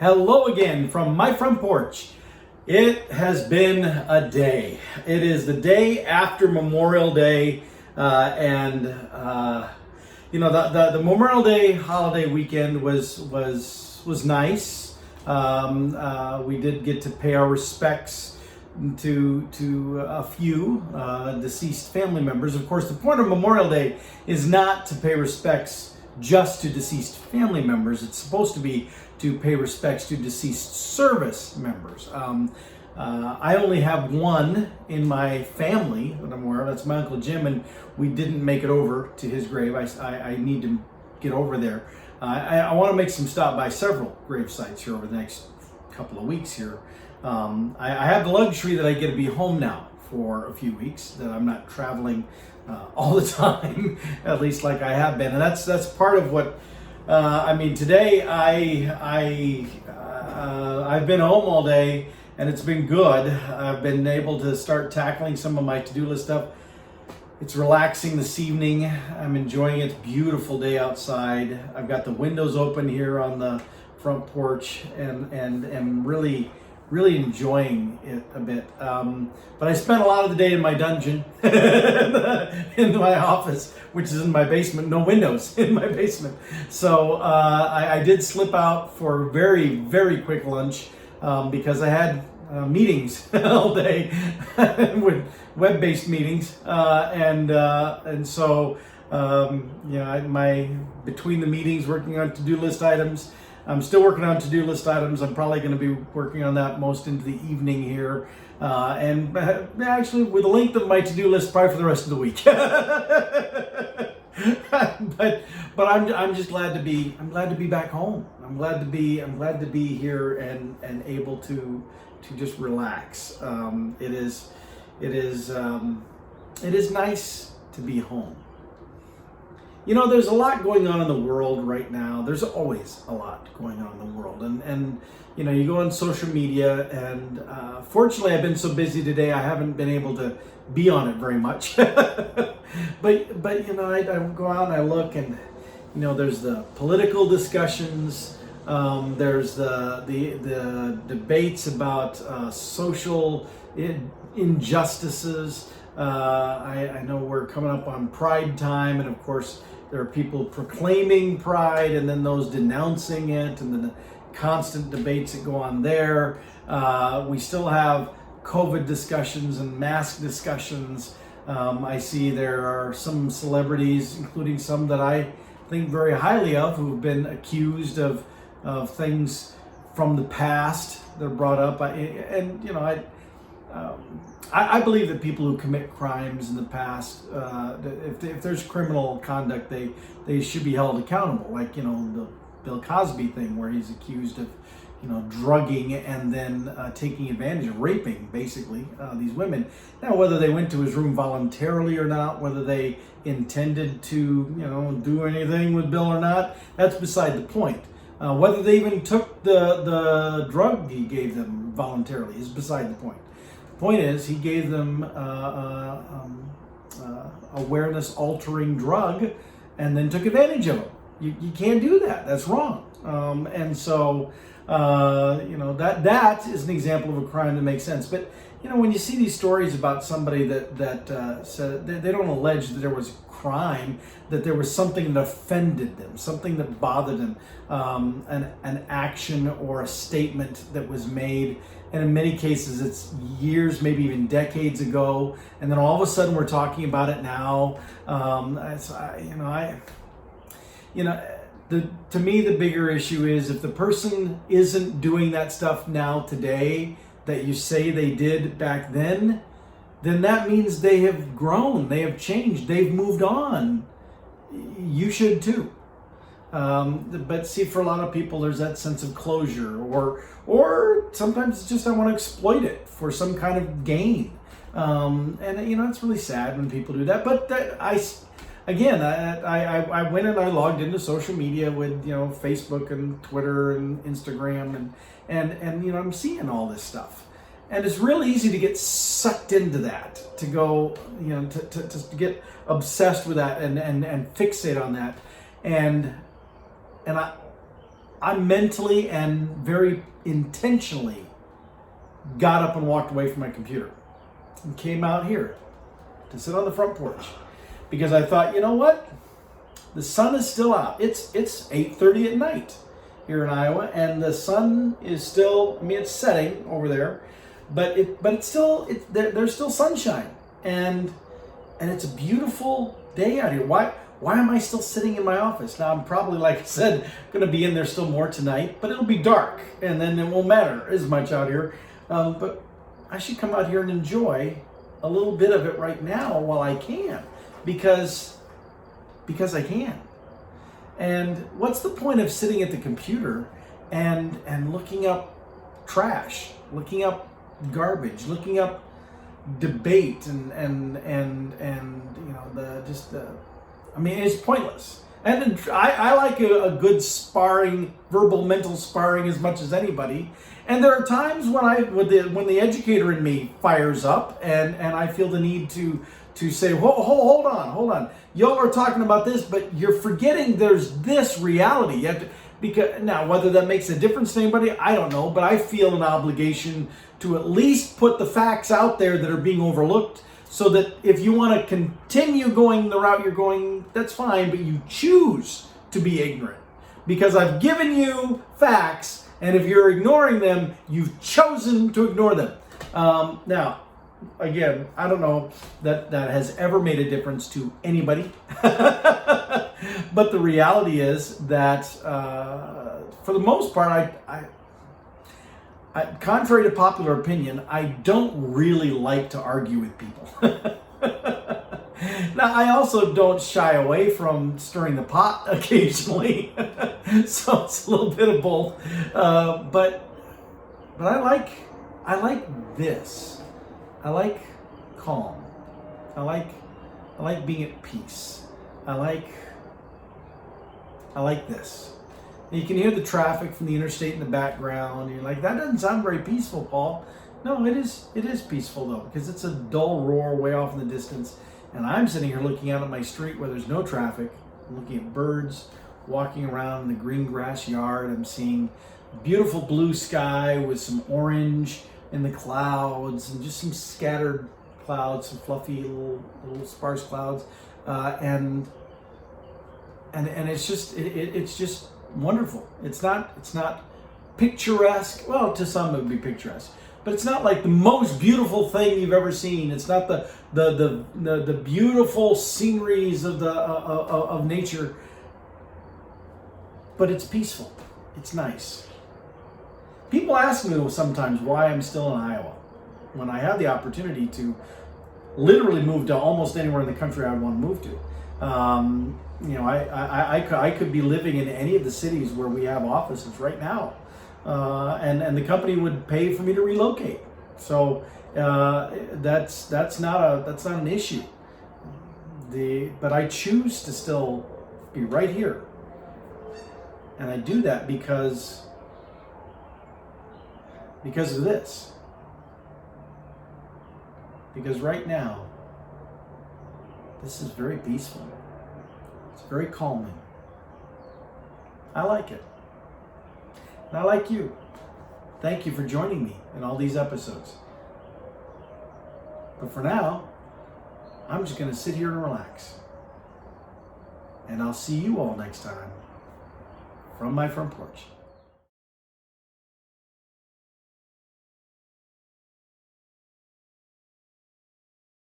Hello again from my front porch. It has been a day. It is the day after Memorial Day, the Memorial Day holiday weekend was nice. We did get to pay our respects to a few deceased family members. Of course, the point of Memorial Day is not to pay respects just to deceased family members. It's supposed to be to pay respects to deceased service members. I only have one in my family that I'm aware of. That's my Uncle Jim, and we didn't make it over to his grave. I need to get over there. I want to make some stop by several grave sites here over the next couple of weeks here. I have the luxury that I get to be home now for a few weeks, that I'm not traveling all the time, at least like I have been, and that's part of what today I've been home all day, and it's been good. I've been able to start tackling some of my to-do list stuff. It's relaxing this evening. I'm enjoying it. It's a beautiful day outside. I've got the windows open here on the front porch, and am really enjoying it a bit. But I spent a lot of the day in my dungeon, in my office, which is in my basement. No windows in my basement. So I did slip out for a very, very quick lunch because I had meetings all day with web-based meetings, and so between the meetings, working on to-do list items. I'm still working on to-do list items. I'm probably going to be working on that most into the evening here, and actually with the length of my to-do list, probably for the rest of the week. but I'm just glad to be. I'm glad to be back home. I'm glad to be here and able to just relax. It is nice to be home. You know, there's a lot going on in the world right now. There's always a lot going on in the world. And you know, you go on social media, and fortunately I've been so busy today I haven't been able to be on it very much. but you know, I go out and I look, and you know, there's the political discussions, there's the debates about social injustices. I know we're coming up on Pride time, and of course there are people proclaiming Pride and then those denouncing it, and then the constant debates that go on there. We still have COVID discussions and mask discussions. I see there are some celebrities, including some that I think very highly of, who've been accused of things from the past that are brought up. I believe that people who commit crimes in the past, if there's criminal conduct, they should be held accountable. Like, you know, the Bill Cosby thing, where he's accused of, you know, drugging and then taking advantage of raping, basically, these women. Now, whether they went to his room voluntarily or not, whether they intended to, you know, do anything with Bill or not, that's beside the point. Whether they even took the drug he gave them voluntarily is beside the point. Point is, he gave them awareness-altering drug and then took advantage of them. You can't do that. That's wrong. And so, you know, that is an example of a crime that makes sense. But you know, when you see these stories about somebody that said they don't allege that there was a crime, that there was something that offended them, something that bothered them, an action or a statement that was made. And in many cases, it's years, maybe even decades ago, and then all of a sudden we're talking about it now. To me, the bigger issue is if the person isn't doing that stuff now today that you say they did back then that means they have grown, they have changed, they've moved on. You should too. But see, for a lot of people, there's that sense of closure, or sometimes it's just I want to exploit it for some kind of gain, and you know, it's really sad when people do that. But I went and I logged into social media with, you know, Facebook and Twitter and Instagram, and you know, I'm seeing all this stuff, and it's really easy to get sucked into that, to go, you know, to get obsessed with that and fixate on that, and I mentally and very intentionally got up and walked away from my computer and came out here to sit on the front porch because I thought, you know what? The sun is still out. It's 8:30 at night here in Iowa, and the sun is still, I mean, it's setting over there, but it's still, there's still sunshine, and it's a beautiful day out here. Why am I still sitting in my office? Now, I'm probably, like I said, going to be in there still more tonight, but it'll be dark, and then it won't matter as much out here. But I should come out here and enjoy a little bit of it right now while I can, because I can. And what's the point of sitting at the computer and looking up trash, looking up garbage, looking up debate and you know, I mean, it's pointless. And I like a good sparring, verbal, mental sparring as much as anybody. And there are times when the educator in me fires up, and I feel the need to say, hold on. Y'all are talking about this, but you're forgetting there's this reality. You have to, because now, whether that makes a difference to anybody, I don't know, but I feel an obligation to at least put the facts out there that are being overlooked, so that if you want to continue going the route you're going, that's fine, but you choose to be ignorant. Because I've given you facts, and if you're ignoring them, you've chosen to ignore them. Now, again, I don't know that has ever made a difference to anybody. But the reality is that, for the most part, I, contrary to popular opinion, I don't really like to argue with people. Now, I also don't shy away from stirring the pot occasionally, so it's a little bit of both. But I like this. I like calm. I like being at peace. I like this. You can hear the traffic from the interstate in the background. You're like, that doesn't sound very peaceful, Paul. No, it is peaceful though, because it's a dull roar way off in the distance. And I'm sitting here looking out at my street where there's no traffic. I'm looking at birds walking around in the green grass yard. I'm seeing beautiful blue sky with some orange in the clouds and just some scattered clouds, some fluffy little sparse clouds. And it's just wonderful. It's not picturesque. Well, to some it would be picturesque, but it's not like the most beautiful thing you've ever seen. It's not the beautiful sceneries of nature, but it's peaceful. It's nice. People ask me sometimes why I'm still in Iowa when I have the opportunity to literally move to almost anywhere in the country I would want to move to. You know, I could be living in any of the cities where we have offices right now, and the company would pay for me to relocate. So that's not an issue. But I choose to still be right here, and I do that because of this. Because right now, this is very peaceful. It's very calming. I like it. And I like you. Thank you for joining me in all these episodes. But for now, I'm just going to sit here and relax. And I'll see you all next time from my front porch.